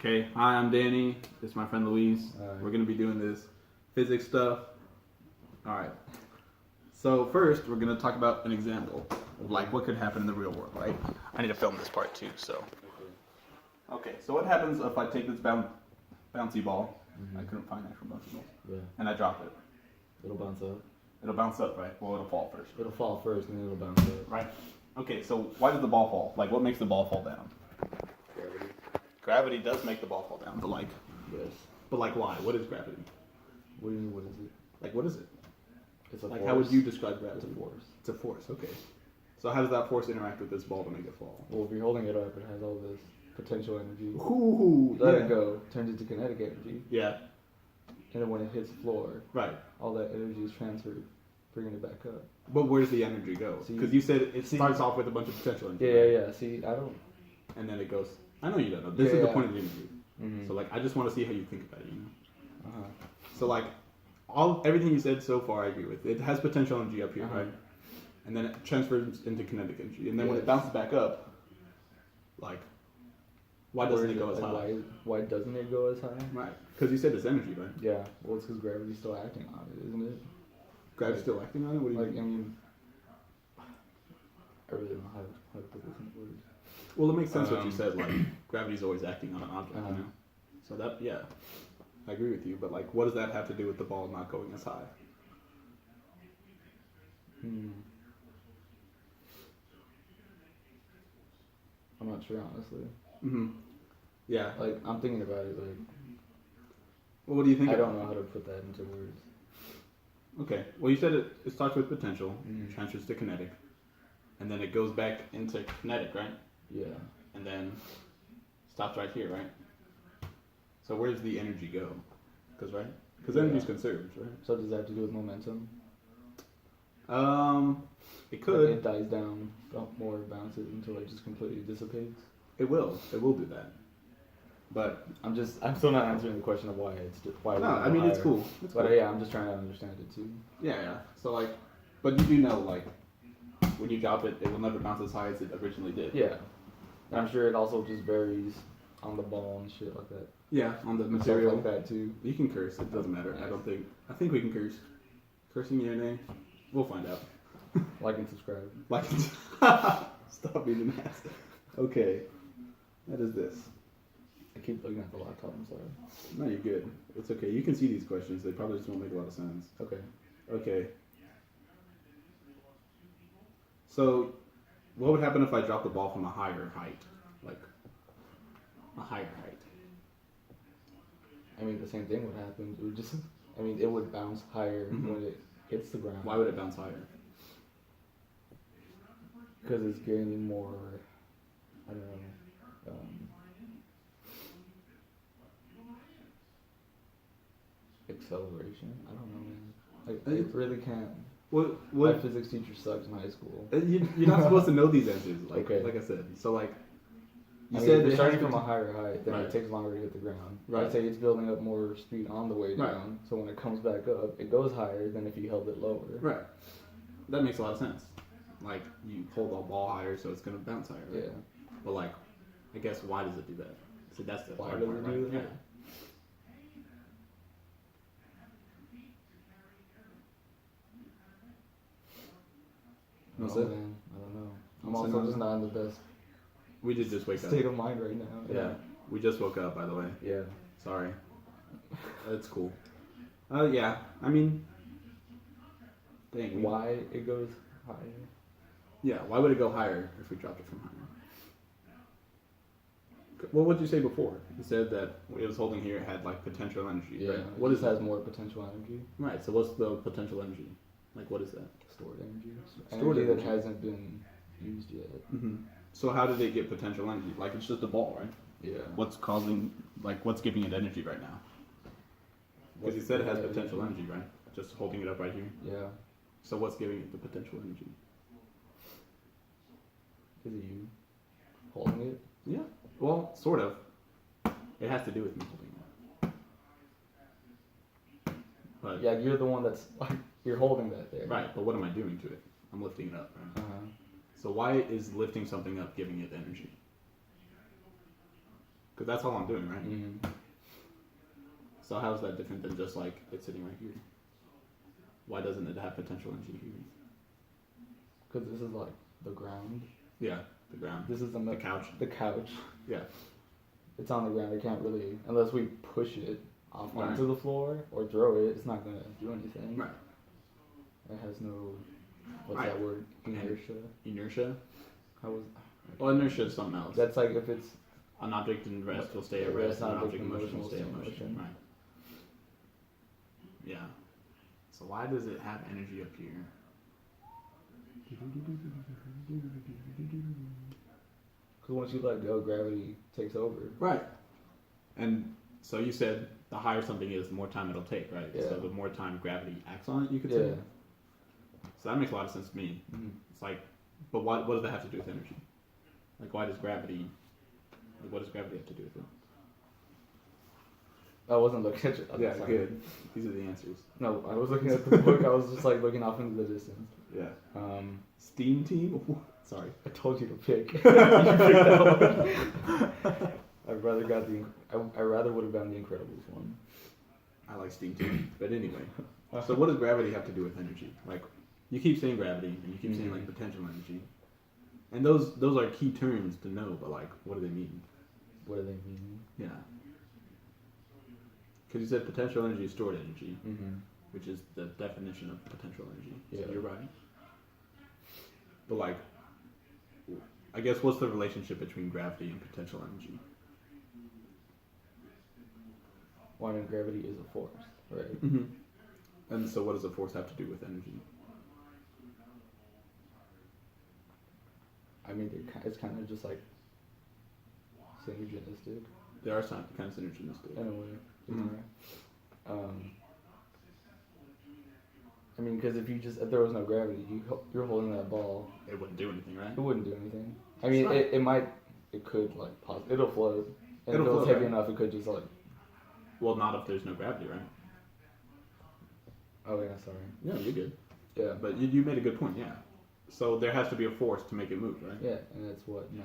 Okay, hi, I'm Danny. This is my friend Luis. Alright. We're going to be doing this physics stuff. Alright. So first, we're going to talk about an example of like what could happen in the real world, right? I need to film this part too, so. Okay, so what happens if I take this bouncy ball, I couldn't find actual bouncy balls, and I drop it? It'll bounce up. It'll bounce up, right? Well, it'll fall first. It'll fall first and then it'll bounce up. Right. Okay, so why does the ball fall? Like, what makes the ball fall down? Gravity. Gravity does make the ball fall down, but like, Yes. why? What is gravity? What do you mean, what is it? Like, what is it? It's a Like, force. how would you describe gravity? It's a force. It's a force, okay. So how does that force interact with this ball to make it fall? Well, if you're holding it up, it has all this potential energy. Ooh, Let it go, turns into kinetic energy. Yeah, And then when it hits the floor, right. all that energy is transferred, bringing it back up. But where does the energy go? See- Because you said it see- starts off with a bunch of potential energy. Yeah. See, I don't. And then it goes, I know you don't know. This is the Yeah. point of the interview. Mm-hmm. So like, I just want to see how you think about it, you know? Uh-huh. So like, everything you said so far I agree with. It has potential energy up here, Uh-huh. right? And then it transfers into kinetic energy. And then when it Yes. bounces back up, like, why doesn't Where it go is as high? Why doesn't it go as high? Right. Because you said it's energy, right? Yeah. Well, it's because gravity's still acting on it, isn't it? Gravity's still acting on it? What do you Like, mean? I mean, I really don't know how to put this in words. Well, it makes sense what you said, like, gravity's always acting on an object, Uh-huh. you know? So that, yeah, I agree with you, but, like, what does that have to do with the ball not going as high? I'm not sure, honestly. Mm-hmm. Yeah. Like, I'm thinking about it, like, Well, what do you think I about don't know how to put that into words. Okay, well, you said it starts with potential, Mhm. transfers to kinetic, and then it goes back into kinetic, right? Yeah. And then stops right here, right? So where does the energy go? Because Yeah. energy's conserved, right? So does that have to do with momentum? It could. Like, it dies down, more bounces until it just completely dissipates. It will. It will do that. But I'm still not answering the question of why why. no, we I go mean it's higher. cool. It's But cool. yeah, I'm just trying to understand it too. Yeah. So like, but you do know like, when you drop it, it will never bounce as high as it originally did. Yeah. And I'm sure it also just varies on the ball and shit like that. Yeah, on the And stuff material. like that too. You can curse. It doesn't matter. I think we can curse. Cursing your name. We'll find out. Like and subscribe. Like, stop being an ass. Okay. What is this? I keep looking at the laptop, I'm sorry. No, you're good. It's okay. You can see these questions. They probably just won't make a lot of sense. Okay. Okay. So, what would happen if I dropped the ball from a higher height? Like, a higher height. I mean, the same thing would happen. It would just, I mean, it would bounce higher Mhm. when it hits the ground. Why would it bounce higher? Because it's gaining more, I don't know, acceleration. I don't know, man. Like, it really can't. My What? physics teacher sucks in high school. You're not supposed to know these answers. Like, Okay. like I said. So, like, you I said mean, it it's starting has from a to- higher height, then Right. it takes longer to hit the ground. Right. I'd say it's building up more speed on the way Right. down. So when it comes back up, it goes higher than if you held it lower. Right. That makes a lot of sense. Like, you hold the ball higher, so it's going to bounce higher. Right? Yeah. But, like, I guess why does it do that? So that's the Why hard does part, it do right? that? Yeah. No, That's it? man. I don't know. I'm So also now- just not in the best We did just wake up. state of mind right now. Yeah. We just woke up, by the way. Yeah. Sorry. That's cool. Yeah. I mean, dang. Why it goes higher? Yeah. Why would it go higher if we dropped it from higher? What would you say before? You said that it was holding here, it had like potential energy. Yeah. Right? What What is has that? more potential energy? Right. So what's the potential energy? Like, what is that? Stored energy. Stored Energy that energy. hasn't been used yet. Mm-hmm. So how did it get potential energy? Like, it's just a ball, right? Yeah. What's causing, like, what's giving it energy right now? Because you said it has potential energy, right? Just holding it up right here. Yeah. So what's giving it the potential energy? Is it you holding it? Yeah. Well, sort of. It has to do with me holding it. But Yeah, you're the one that's like you're holding that there. right. But what am I doing to it? I'm lifting it up, right? Uh-huh. So why is lifting something up giving it energy? Because that's all I'm doing, right? Mm-hmm. So how is that different than just like it's sitting right here? Why doesn't it have potential energy here? Because this is like the ground. Yeah, the ground. This is the couch. The couch. Yeah. It's on the ground. It can't really, unless we push it off Right. onto the floor or throw it. It's not gonna do anything. Right. It has no. What's Right. that word? Inertia. Inertia? How was? Well, inertia is something else. That's like if it's. An object in rest will stay at Yeah, rest, an and an object object in in motion will motion stay will in stay in motion. motion. Right. Yeah. So why does it have energy up here? Because once you let go, gravity takes over. Right. And so you said the higher something is, the more time it'll take, right? Yeah. So the more time gravity acts on it, you could Yeah. say. So that makes a lot of sense to me. Mm-hmm. It's like, but what does that have to do with energy? Like, why does gravity? Like, what does gravity have to do with it? I wasn't looking at you. Yeah, sorry. good. These are the answers. No, I was looking at the book. I was just like looking off into the distance. Yeah. Um, Steam team. Sorry. I told you to pick. You picked that one. I rather would have done the Incredibles one. I like steam team. But anyway, so what does gravity have to do with energy? Like, you keep saying gravity, and you keep saying like potential energy, and those are key terms to know. But like, what do they mean? What do they mean? Yeah. Because you said potential energy is stored energy, which is the definition of potential energy. Yeah. So you're right. But like, I guess what's the relationship between gravity and potential energy? Why gravity is a force, right? Mm-hmm. And so what does a force have to do with energy? I mean, it's kind of just like synergistic They are kind of synergistic. in a way. Mhm. I mean, because if there was no gravity, you're holding that ball, It wouldn't do anything, right? it wouldn't do anything. I mean, it could like it'll float, and It'll if it was float, heavy right? enough, it could just like. Well, not if there's no gravity, right? Oh yeah, sorry. Yeah, you're good. Yeah, But you made a good point, yeah. So there has to be a force to make it move, right? yeah, and that's what 9.81,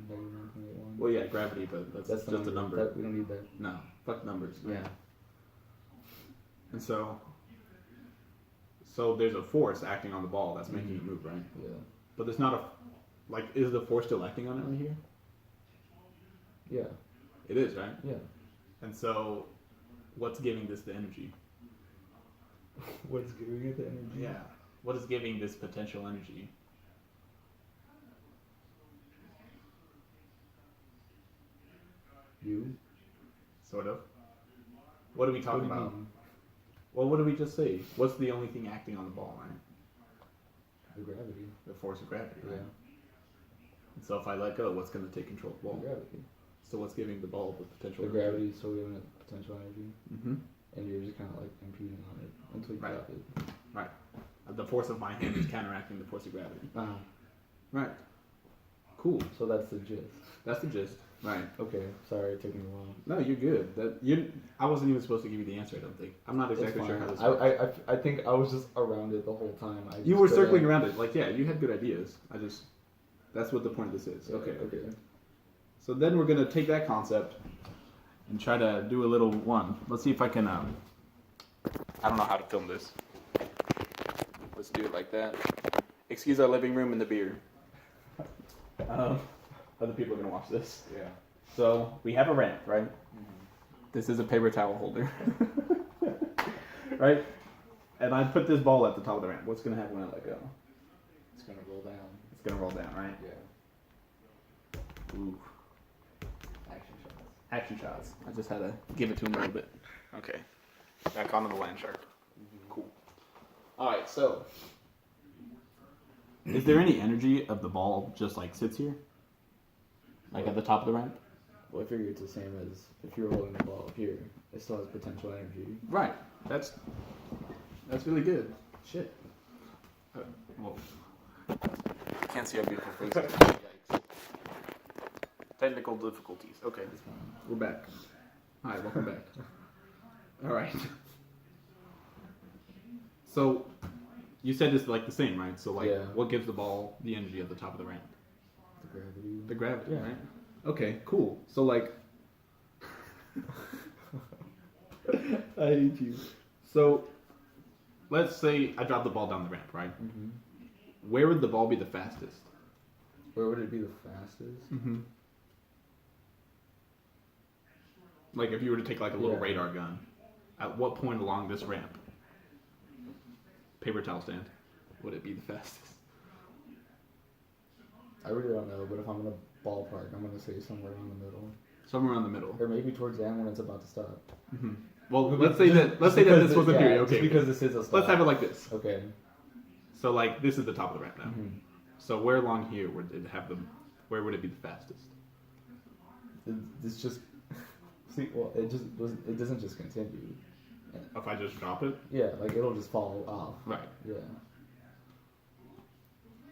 negative 9.81. Well, yeah, gravity, but that's the just a number. We don't need that. No, fuck numbers. Yeah. And so there's a force acting on the ball that's making it move, right? Yeah. But there's not is the force still acting on it right here? Yeah. It is, right? Yeah. And so what's giving this the energy? What's giving it the energy? Yeah. What is giving this potential energy? You. Sort of. What are we talking What do you about? mean? Well, what did we just say? What's the only thing acting on the ball, right? The gravity. The force of gravity, right? Yeah. And so if I let go, what's going to take control of the The ball? gravity. So what's giving the ball the potential The energy? gravity is still giving it potential energy, Mm-hmm. and you're just kind of like impeding on it until you Right. drop it. Right. The force of my hand is counteracting the force of gravity. Right. Cool. So that's the gist. That's the gist. Right. Okay, sorry, it took me a while. No, you're good. I wasn't even supposed to give you the answer. I don't think. I'm not exactly It's sure fine. how this works. I think I was just around it the whole time. You were circling around it. Like, yeah, you had good ideas. That's what the point of this is. Yeah, Okay. okay. So then we're gonna take that concept and try to do a little one. Let's see if I can. I don't know how to film this. Let's do it like that. Excuse our living room and the beer. Other people are gonna watch this. Yeah. So we have a ramp, right? This is a paper towel holder, right? And I put this ball at the top of the ramp. What's gonna happen when I let go? It's gonna roll down. It's gonna roll down, right? Yeah. Ooh. Action shots. Action shots. I just had to give it to him a little bit. Okay. Back onto the land shark. Cool. Alright, so. Is there any energy of the ball just like sits here? Like at the top of the ramp? Well, I figure it's the same as if you were holding the ball up here. It still has potential energy. Right. That's really good. Shit. Whoa. Can't see our beautiful faces. Yikes. Technical difficulties. Okay. We're back. Hi, welcome back. Alright. So, you said it's like the same, right? So, like, Yeah. what gives the ball the energy at the top of the ramp? The gravity. The gravity, Yeah. right? Okay, cool. So, like, I hate you. So, let's say I drop the ball down the ramp, right? Mm-hmm. Where would the ball be the fastest? Where would it be the fastest? Mm-hmm. Like if you were to take like a little Yeah. radar gun, at what point along this ramp, paper towel stand, would it be the fastest? I really don't know, but if I'm in a ballpark, I'm gonna say somewhere around the middle, Somewhere in the middle. or maybe towards the end when it's about to stop. Mm-hmm. Well, let's say that this was a period. Okay, Just because this is a stop. let's have it like this. Okay. So like this is the top of the ramp now. Mm-hmm. So where along here would it have the? Where would it be the fastest? It's just see. Well, it doesn't just continue. If I just drop it, Yeah, like it'll just fall off. right? Yeah.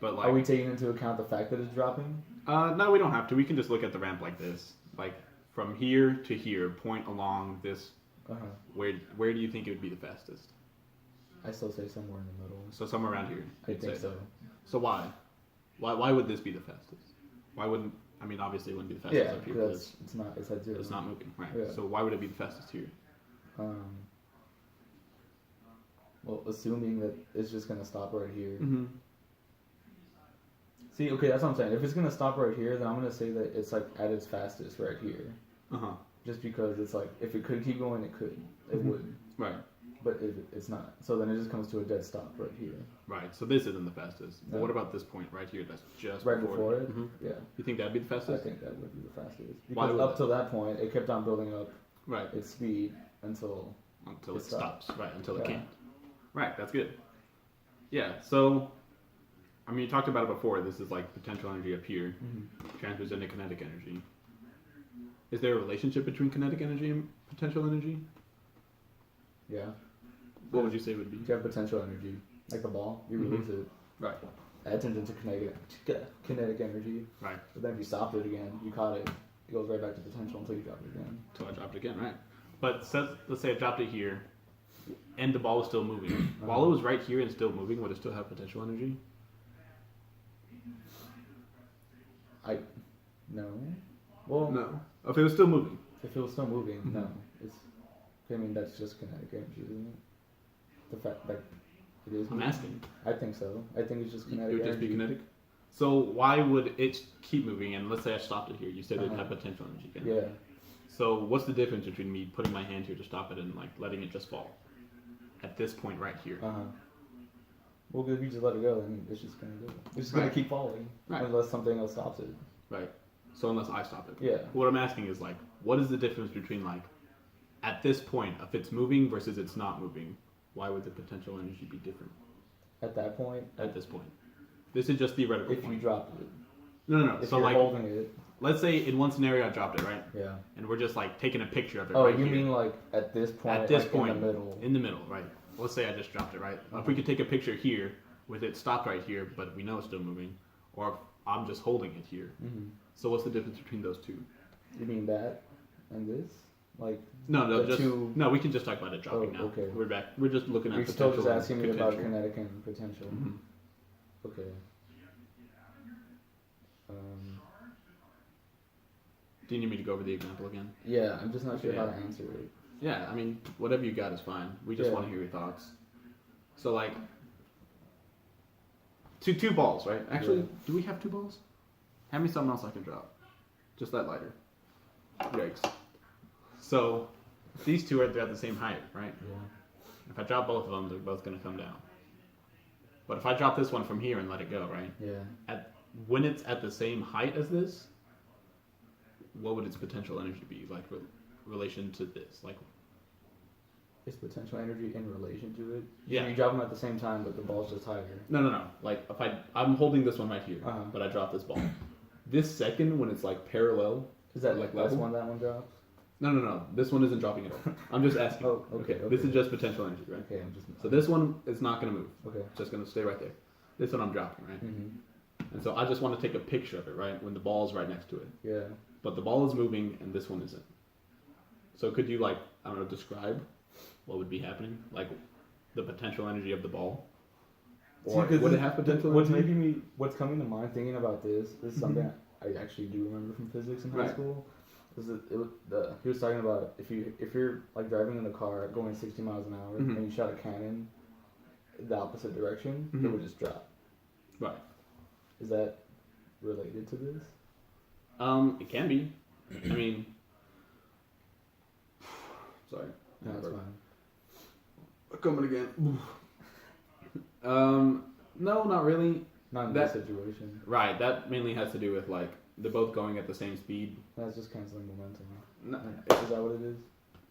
But like, Are we taking into account the fact that it's dropping? no, we don't have to. We can just look at the ramp like this, like from here to here, point along this. Uh-huh. Where do you think it would be the fastest? I still say somewhere in the middle. So somewhere around here. I you'd think say. so. So why? Why would this be the fastest? Why wouldn't? I mean, obviously, it wouldn't be the fastest Yeah, up here because because it's at zero. it's not moving, right? Yeah. So why would it be the fastest here? Well, assuming that it's just gonna stop right here. Mm-hmm. See, okay, that's what I'm saying. If it's gonna stop right here, then I'm gonna say that it's like at its fastest right here. Uh huh. Just because it's like if it could keep going, it could, it Mhm. would, Right. but it's not. So then it just comes to a dead stop right here, Right. So this isn't the fastest. But No. what about this point right here? That's just right before it. Mhm. Yeah, You think that'd be the I fastest? think that would be the fastest. Why Because would up that? till that point, it kept on building up Right. its speed until Until It it stops. Right. Until it Yeah. can't. Right. That's good. Yeah. So, I mean, you talked about it before. This is like potential energy up here transfers into kinetic energy. Is there a relationship between kinetic energy and potential energy? yeah, What would you say would be? you have potential energy, like the ball, you Mhm. release it, Right. that turns into kinetic energy. Right. But then if you stopped it again, you caught it, it goes right back to potential until you drop it again. Until I dropped it again, right? But let's say I dropped it here, and the ball was still moving. While it was right here and still moving, would it still have potential energy? No. Well, No. If it was still moving. if it was still moving, Mhm. no. It's. I mean, that's just kinetic energy, isn't it? The fact that it is. I'm moving. asking. I think so. I think it's just It kinetic would just energy. be kinetic. So why would it keep moving? And let's say I stopped it here. You said it'd Uh-huh. have potential energy again. Yeah. So what's the difference between me putting my hand here to stop it and like letting it just fall? At this point right here. Uh huh. Well, if you just let it go, then it's just gonna go. It's just gonna Right. keep falling Right. unless something else stops it. Right. So unless I stop it. Yeah. What I'm asking is like, what is the difference between like, at this point, if it's moving versus it's not moving? Why would the potential energy be different At that point, at this point? This is just theoretical. if you point. dropped it, No. if So you're like, holding it, let's say in one scenario I dropped it, right? yeah. And we're just like taking a picture of it. Oh, right you here. mean like at this point? At this like point, in the middle. in the middle, right? Let's say I just dropped it, right? If we could take a picture here with it stopped right here, but we know it's still moving, or if I'm just holding it here. Mm-hmm. So what's the difference between those two? You mean that and this? Like No, The just two- no. We can just talk about it dropping Oh, now. okay. We're back. We're just looking at you're still potential just asking and me about potential. kinetic and potential. Mhm. Okay. Um, Do you need me to go over the example again? yeah, I'm just not sure Okay. how to answer it. Yeah, I mean, whatever you got is fine. We just Yeah. want to hear your thoughts. So like, two balls, right? Actually, Yeah. do we have two balls? Hand me something else I can drop. Just that lighter. Yikes. So these two they're at the same height, right? Yeah. If I drop both of them, they're both going to come down. But if I drop this one from here and let it go, right? Yeah. When it's at the same height as this, what would its potential energy be like relation to this? Like, Is potential energy in relation to it? Yeah. You drop them at the same time, but the ball's just higher. no. Like if I'm holding this one right here, Uh-huh. but I drop this ball. This second, when it's like parallel, Is that Like like last level? one that one drops? no. This one isn't dropping at all. I'm just asking. Oh, okay, This okay. is just potential energy, right? Okay, I'm just. So this one is not going to move. Okay. It's just going to stay right there. This one I'm dropping, right? Mm-hmm. And so I just want to take a picture of it, right? When the ball's right next to it. Yeah. But the ball is moving and this one isn't. So could you like, I don't know, describe what would be happening? Like the potential energy of the ball? Or See, 'cause would it have potential What's energy? making me, what's coming to mind thinking about this is something I actually do remember from physics in high Right. school. He was talking about if you're like driving in the car going 60 miles an hour Mhm. and you shot a cannon the opposite direction, it Mhm. would just drop. Right. Is that related to this? It can be. I mean, sorry. No, that's fine. Coming again. No, not really. Not in That- this situation. Right. That mainly has to do with like they're both going at the same speed. That's just canceling momentum. No, Is that what it is?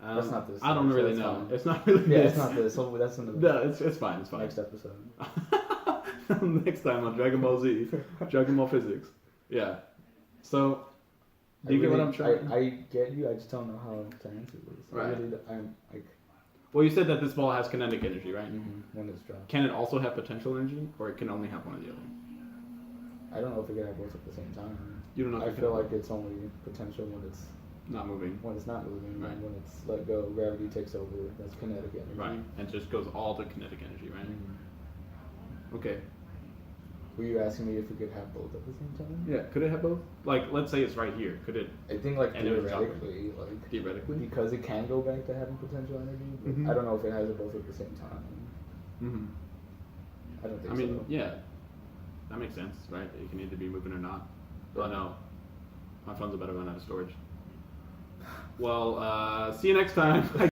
That's not this. I don't so really it's know. fine. It's not really. Yeah, this. it's not this. Hopefully that's in the No, it's fine. It's fine. next episode. Next time on Dragon Ball Z, Dragon Ball Physics. Yeah. So, do you get what I'm trying? I get you. I just don't know how to answer this. Right. I really, I'm like Well, you said that this ball has kinetic energy, right? when it's dropped. Can it also have potential energy, or it can only have one or the other? I don't know if it can have both at the same time. You don't know. If I it can feel like it's only potential when it's not moving. not moving, Right. and when it's let go, gravity takes over. That's kinetic energy. Right, and it just goes all to kinetic energy, right? Mhm. Okay. Were you asking me if we could have both at the same time? Yeah. Could it have both? Like, let's say it's right here. Could it I think like And it would drop it. theoretically, like theoretically? because it can go back to having potential energy. But Mhm. I don't know if it has it both at the same time. Mm-hmm. I don't think I mean, so. yeah, that makes sense, right? It can either be moving or not. Oh no, my phone's about to run out of storage. Well, see you next time.